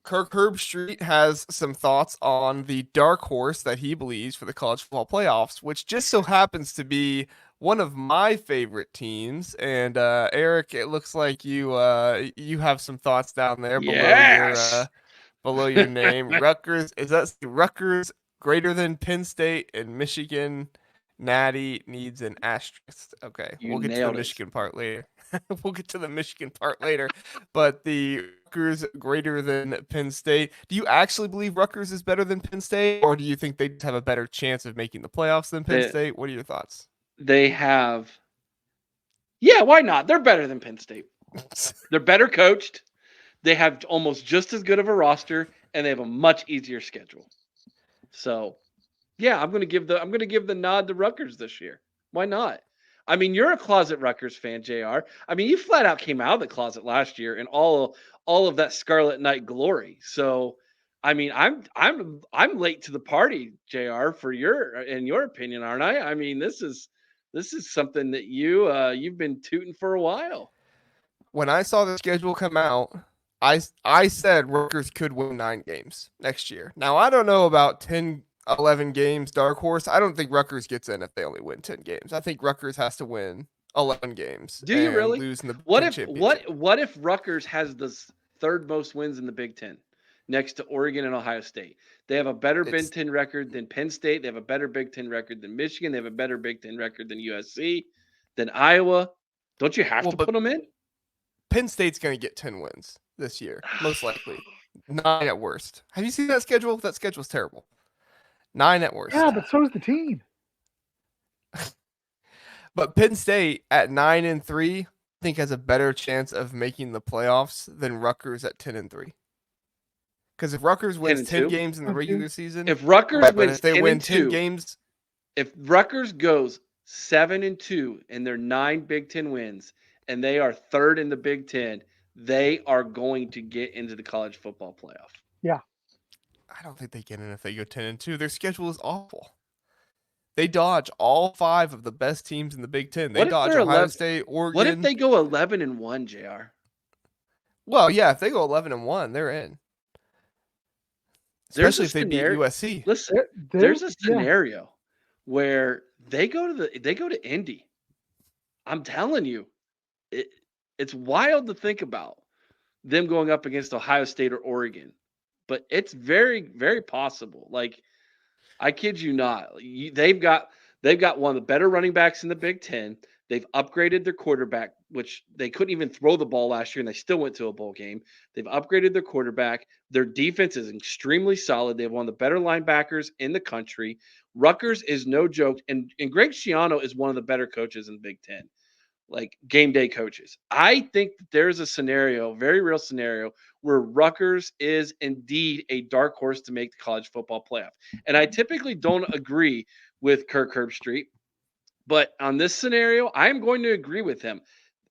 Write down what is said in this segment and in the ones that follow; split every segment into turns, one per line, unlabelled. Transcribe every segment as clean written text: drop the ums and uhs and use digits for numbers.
Kirk Herbstreit has some thoughts on the dark horse that he believes for the college football playoffs, which just so happens to be one of my favorite teams. And Eric, it looks like you have some thoughts down there
Yes.
below your name. Rutgers, is that Rutgers greater than Penn State and Michigan? Natty needs an asterisk. Okay,
You
we'll get to the
nailed it.
Michigan part later. We'll get to the Michigan part later. But the Rutgers greater than Penn State. Do you actually believe Rutgers is better than Penn State, or do you think they just have a better chance of making the playoffs than Penn
They,
State? What are your thoughts?
they have, yeah, why not? They're better than Penn State. They're better coached. They have almost just as good of a roster, and they have a much easier schedule. So, yeah, I'm gonna give the nod to Rutgers this year. Why not? I mean, you're a closet Rutgers fan, Jr. I mean, you flat out came out of the closet last year in all of that Scarlet Knight glory. So, I mean, I'm late to the party, Jr. For your opinion, aren't I? I mean, this is something that you've been tooting for a while.
When I saw the schedule come out, I said Rutgers could win 9 games next year. Now I don't know about 10, 11 games dark horse. I don't think Rutgers gets in if they only win 10 games. I think Rutgers has to win 11 games
Do you
and
really?
lose in the Big
What
Ten
if
championship.
what if Rutgers has the third most wins in the Big Ten, next to Oregon and Ohio State? They have a better Big
It's
Ten record than Penn State. They have a better Big Ten record than Michigan. They have a better Big Ten record than USC, than Iowa. Don't you have
well,
to put
but
them in?
Penn State's going to get 10 wins this year, most likely. 9 at worst. Have you seen that schedule? That schedule's terrible. 9 at
Yeah,
worst.
but so is the team.
But Penn State at 9-3, I think has a better chance of making the playoffs than Rutgers at 10-3. Because if Rutgers
ten
wins
and
10
two.
games in the regular season,
If Rutgers
right, but
wins
if they
10
win
and
10
two,
games,
if Rutgers goes 7-2 in their 9 Big Ten wins, and they are third in the Big Ten, they are going to get into the college football playoff.
Yeah.
I don't think they get in if they go 10-2. Their schedule is awful. They dodge all 5 of the best teams in the Big Ten. They
What if
dodge
they're
Ohio
11?
State,
What if
Oregon.
they go 11-1, Jr.?
Well, yeah, if they go 11-1, they're in.
There's a
Especially if they beat
scenario.
USC.
Listen, there's a scenario where they go to Indy. I'm telling you, it, it's wild to think about them going up against Ohio State or Oregon, but it's very, very possible. Like, I kid you not, they've got one of the better running backs in the Big Ten. They've upgraded their quarterback, which they couldn't even throw the ball last year, and they still went to a bowl game. They've upgraded their quarterback. Their defense is extremely solid. They have one of the better linebackers in the country. Rutgers is no joke, and Greg Schiano is one of the better coaches in the Big Ten, like game day coaches. I think that there's a scenario, very real scenario, where Rutgers is indeed a dark horse to make the college football playoff. And I typically don't agree with Kirk Herbstreit, but on this scenario, I'm going to agree with him.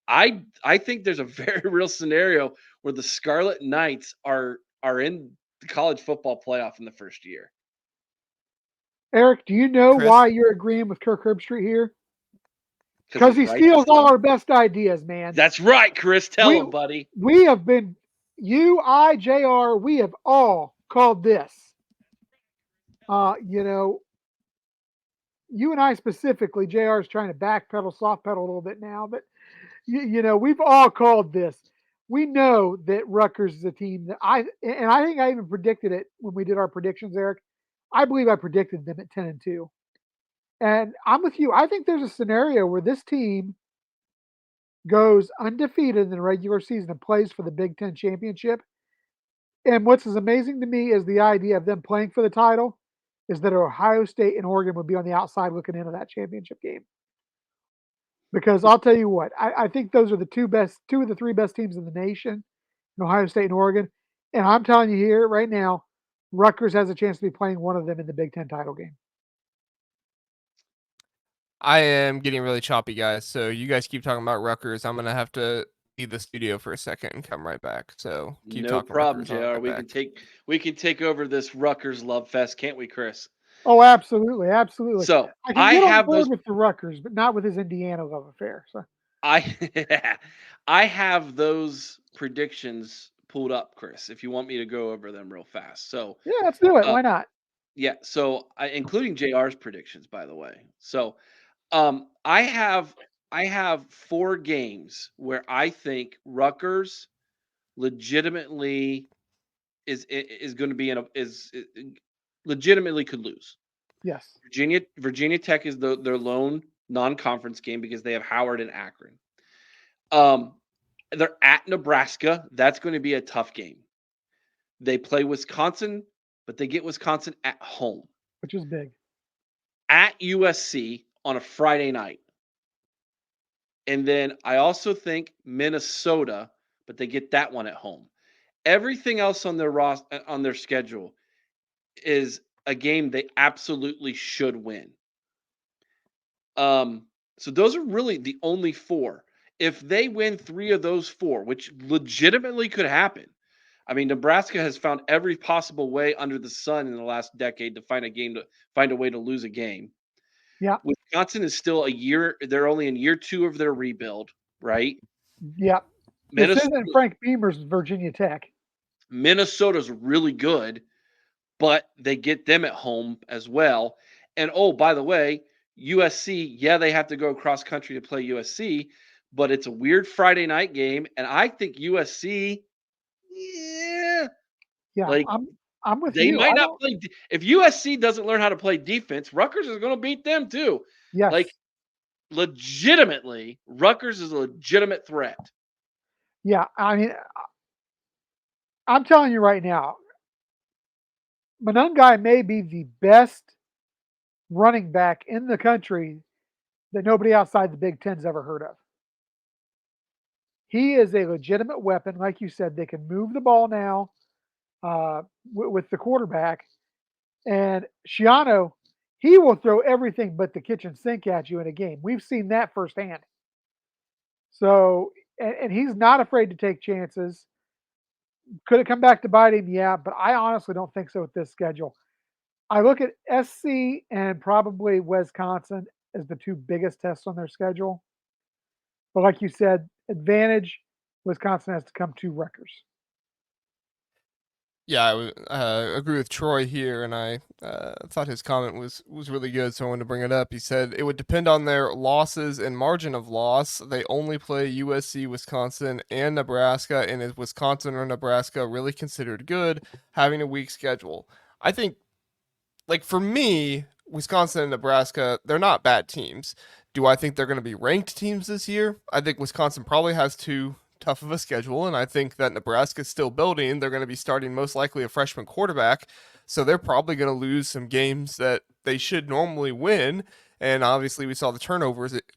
I think there's a very real scenario where the Scarlet Knights are in the college football playoff in the first year.
Eric, do you know
Chris?
why you're agreeing with Kirk Herbstreit here?
Because
Because he steals all our best ideas, man.
That's right, Chris. Tell
We
him, buddy.
we have been you, I, Jr. We have all called this. You know, you and I specifically, Jr. is trying to backpedal, soft pedal a little bit now, but we've all called this. We know that Rutgers is a team that I think I even predicted it when we did our predictions, Eric. I believe I predicted them at 10-2. And I'm with you. I think there's a scenario where this team goes undefeated in the regular season and plays for the Big Ten championship. And what's as amazing to me is the idea of them playing for the title is that Ohio State and Oregon would be on the outside looking into that championship game. Because I'll tell you what, I think those are the two of the three best teams in the nation, in Ohio State and Oregon. And I'm telling you here right now, Rutgers has a chance to be playing one of them in the Big Ten title game.
I am getting really choppy, guys. So you guys keep talking about Rutgers. I'm gonna have to leave the studio for a second and come right back. So keep
No
talking
problem,
Rutgers. I'll be
Jr.
right
We
back.
can take over this Rutgers love fest, can't we, Chris?
Oh, absolutely, absolutely.
So
I can get on board with the Rutgers, but not with his Indiana love affair. So
I I have those predictions pulled up, Chris, if you want me to go over them real fast. So
Yeah, let's do it. Why not?
yeah, so including JR's predictions, by the way. So I have 4 games where I think Rutgers legitimately is going to be legitimately could lose.
Yes.
Virginia Tech is their lone non-conference game because they have Howard and Akron. They're at Nebraska. That's going to be a tough game. They play Wisconsin, but they get Wisconsin at home.
Which is big.
At USC on a Friday night. And then I also think Minnesota, but they get that one at home. Everything else on their schedule is a game they absolutely should win. So those are really the only 4. If they win 3 of those 4, which legitimately could happen. I mean, Nebraska has found every possible way under the sun in the last decade to find a way to lose a game.
Yeah.
Wisconsin is still they're only in year 2 of their rebuild, right?
Yeah. This isn't Frank Beamer's Virginia Tech.
Minnesota's really good, but they get them at home as well. And oh, by the way, USC, yeah, they have to go across country to play USC, but it's a weird Friday night game, and I think USC,
like I'm with
they
you.
might not play. If USC doesn't learn how to play defense, Rutgers is going to beat them too.
Yes.
Like legitimately, Rutgers is a legitimate threat.
Yeah, I mean, I'm telling you right now, Monangai may be the best running back in the country that nobody outside the Big Ten's ever heard of. He is a legitimate weapon. Like you said, they can move the ball now with the quarterback. And Schiano, he will throw everything but the kitchen sink at you in a game. We've seen that firsthand. So, and he's not afraid to take chances. Could it come back to bite him? Yeah, but I honestly don't think so with this schedule. I look at SC and probably Wisconsin as the 2 biggest tests on their schedule. But like you said, advantage, Wisconsin has to come to Rutgers.
Yeah, I agree with Troy here, and I thought his comment was really good, so I wanted to bring it up. He said it would depend on their losses and margin of loss. They only play USC, Wisconsin, and Nebraska, and is Wisconsin or Nebraska really considered good, having a weak schedule? I think, like, for me, Wisconsin and Nebraska, they're not bad teams. Do I think they're going to be ranked teams this year? I think Wisconsin probably has too tough of a schedule, and I think that Nebraska's still building. They're going to be starting most likely a freshman quarterback, so they're probably going to lose some games that they should normally win. And obviously, we saw the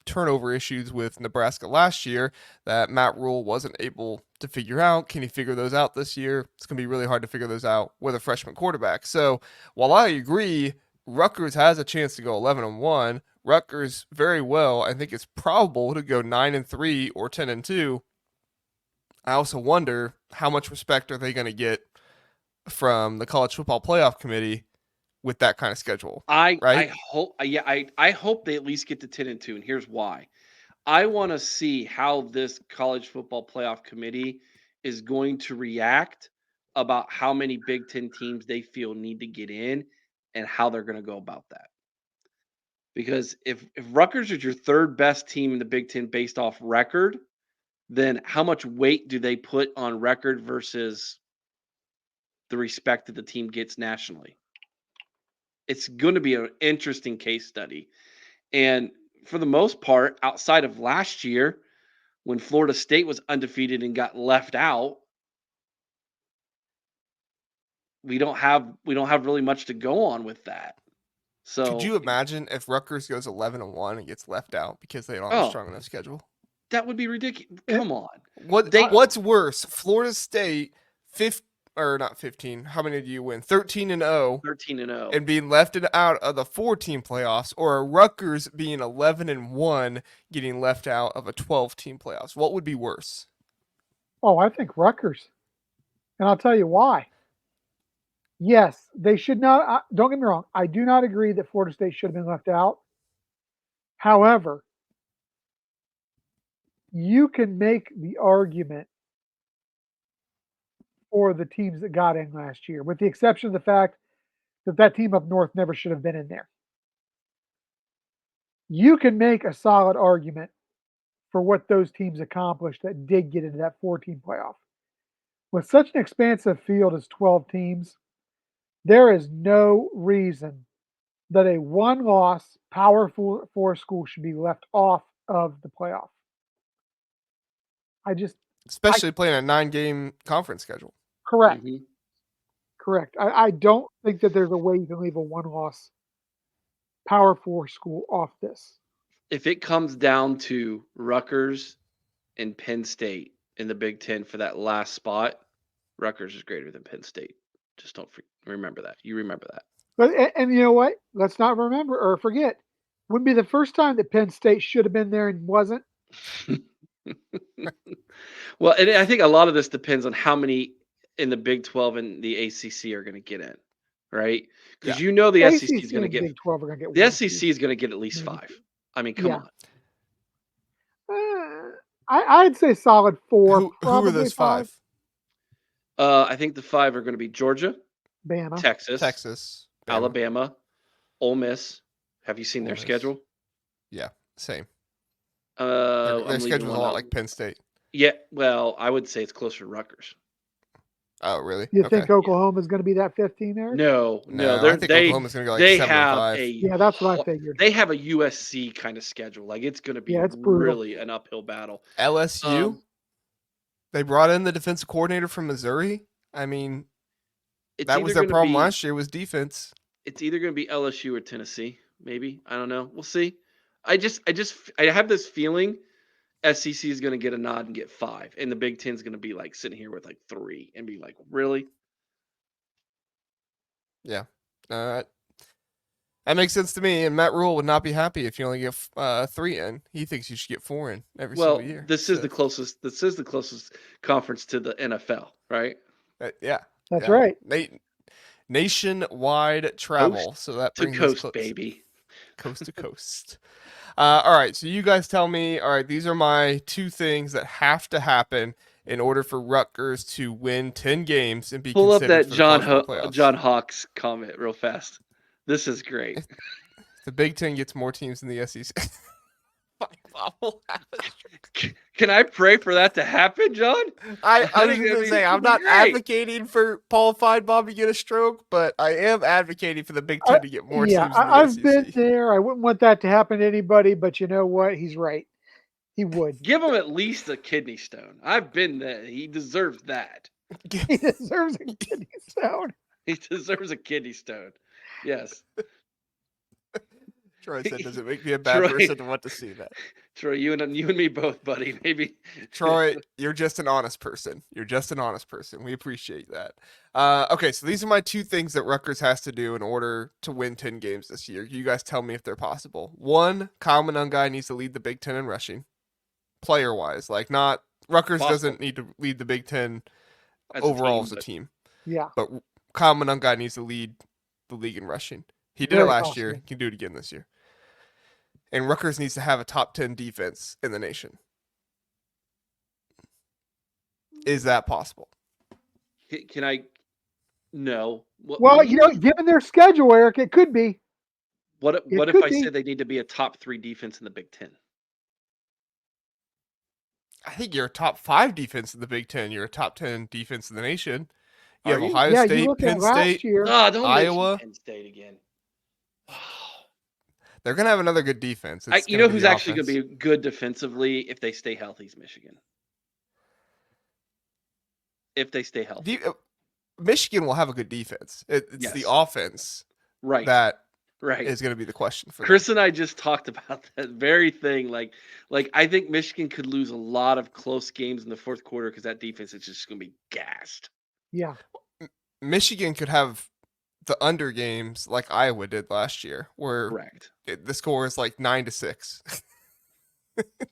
turnover issues with Nebraska last year that Matt Rule wasn't able to figure out. Can he figure those out this year? It's going to be really hard to figure those out with a freshman quarterback. So while I agree, Rutgers has a chance to go 11-1. Rutgers very well, I think it's probable to go 9-3 or 10-2. I also wonder how much respect are they going to get from the College Football Playoff Committee with that kind of schedule.
I hope they at least get to 10-2, and here's why. I want to see how this College Football Playoff Committee is going to react about how many Big Ten teams they feel need to get in and how they're going to go about that. Because if Rutgers is your 3rd best team in the Big Ten based off record, then how much weight do they put on record versus the respect that the team gets nationally? It's going to be an interesting case study. And for the most part, outside of last year, when Florida State was undefeated and got left out, we don't have really much to go on with that. So
could you imagine if Rutgers goes 11-1 and gets left out because they don't have a strong enough schedule?
That would be ridiculous. Come on.
What's worse? Florida State 15. How many do you win? 13-0.
13-0.
And being left out of the 4-team playoffs, or Rutgers being 11-1, getting left out of a 12-team playoffs. What would be worse?
Oh, I think Rutgers. And I'll tell you why. Yes, they should not. Don't get me wrong. I do not agree that Florida State should have been left out. However, you can make the argument for the teams that got in last year, with the exception of the fact that that team up north never should have been in there. You can make a solid argument for what those teams accomplished that did get into that 4-team playoff. With such an expansive field as 12 teams, there is no reason that a one-loss Power Four school should be left off of the playoff.
Especially playing a 9-game conference schedule.
Correct.
Mhm.
Correct. I don't think that there's a way you can leave a one-loss Power Four school off this.
If it comes down to Rutgers and Penn State in the Big Ten for that last spot, Rutgers is greater than Penn State. Just don't remember that. You remember that.
But and you know what? Let's not remember or forget. Wouldn't be the first time that Penn State should have been there and wasn't.
Well, and I think a lot of this depends on how many in the Big 12 and the ACC are going to get in, right? Because
Yeah.
the SEC is going to
and
get
Big 12 are going to get
the
one,
SEC
two.
is going to get at least
Maybe.
5. I mean, come
Yeah.
on.
I'd say solid 4.
Who are
probably
those 5?
I think the 5 are going to be Georgia,
Bama.
Texas,
Texas, Bama.
Alabama, Ole Miss. Have you seen
Ole
their
Miss.
schedule?
Yeah, same.
Their
Their schedule's a lot like Penn State.
Yeah, well, I would say it's closer to Rutgers.
Oh, really?
You
Okay.
think Oklahoma is going to be that 15 there?
No,
I think Oklahoma's going to go like
they
7
have
5.
Yeah, that's what I figured.
They have a USC kind of schedule. Like it's going to be
Yeah, it's brutal.
really an uphill battle.
LSU, they brought in the defensive coordinator from Missouri. I mean, that was their problem last year was defense.
It's either going to be LSU or Tennessee, maybe. I don't know. We'll see. I have this feeling SEC is going to get a nod and get 5, and the Big Ten is going to be like sitting here with like 3 and be like, really?
Yeah. That makes sense to me. And Matt Rule would not be happy if you only get 3 in. He thinks you should get 4 in every single year.
This is the closest. This is the closest conference to the NFL, right?
Yeah.
That's right.
Nationwide travel. So that brings us close.
Baby.
Coast to coast. All right. So you guys tell me, all right, these are my 2 things that have to happen in order for Rutgers to win 10 games and be
Pull up
considered
that
for the college football playoffs.
John Hawks comment real fast. This is great.
The Big Ten gets more teams than the SEC.
Can I pray for that to happen, John?
I was going to say, I'm not advocating for Paul Feinbaum to get a stroke, but I am advocating for the Big Ten to get more teams than the
I've
SEC.
been there. I wouldn't want that to happen to anybody, but you know what? He's right. He would.
Give him at least a kidney stone. I've been there. He deserves that.
He deserves a kidney stone.
He deserves a kidney stone. Yes.
Troy said, "Does it make me a bad person to want to see that?"
Troy, you and me both, buddy. Maybe.
Troy, you're just an honest person. We appreciate that. Okay, so these are my 2 things that Rutgers has to do in order to win 10 games this year. You guys tell me if they're possible. 1, Kyle Monangai needs to lead the Big Ten in rushing, player-wise. Like, not Rutgers doesn't need to lead the Big Ten overall as a team.
Yeah.
But Kyle Monangai needs to lead the league in rushing. He did it last year. He can do it again this year. And Rutgers needs to have a top 10 defense in the nation. Is that possible?
Can I? No.
Well, given their schedule, Eric, it could be.
What if I said they need to be a top 3 defense in the Big Ten?
I think you're a top 5 defense in the Big Ten. You're a top 10 defense in the nation. You have
you?
Ohio State, Penn State,
year.
Don't
Iowa.
Penn State again.
They're going to have another good defense.
You know who's actually going to be good defensively if they stay healthy is Michigan. If they stay healthy.
Michigan will have a good defense. It's the offense that is going to be the question for
Chris
them.
And I just talked about that very thing. Like I think Michigan could lose a lot of close games in the 4th quarter because that defense is just going to be gassed.
Yeah.
Michigan could have the under games like Iowa did last year, where the score is like 9-6.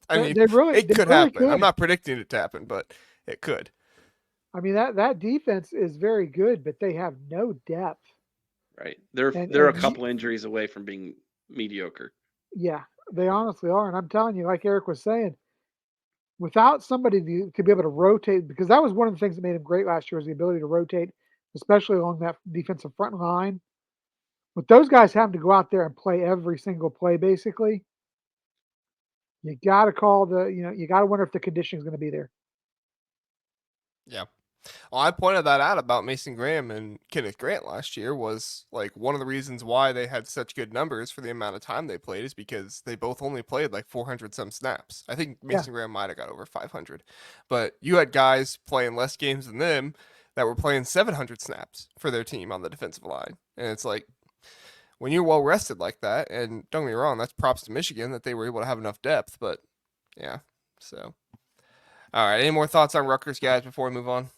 I mean, it could happen. I'm not predicting it to happen, but it could.
I mean, that defense is very good, but they have no depth.
Right. They're a couple injuries away from being mediocre.
Yeah, they honestly are. And I'm telling you, like Eric was saying, without somebody to be able to rotate, because that was one of the things that made him great last year was the ability to rotate, especially along that defensive front line. With those guys having to go out there and play every single play, basically, you got to you got to wonder if the conditioning is going to be there.
Yeah. Well, I pointed that out about Mason Graham and Kenneth Grant last year was like one of the reasons why they had such good numbers for the amount of time they played is because they both only played like 400 some snaps. I think Mason Graham might have got over 500, but you had guys playing less games than them that were playing 700 snaps for their team on the defensive line. And it's like, when you're well rested like that, and don't get me wrong, that's props to Michigan that they were able to have enough depth, but yeah, so. All right, any more thoughts on Rutgers, guys, before we move on?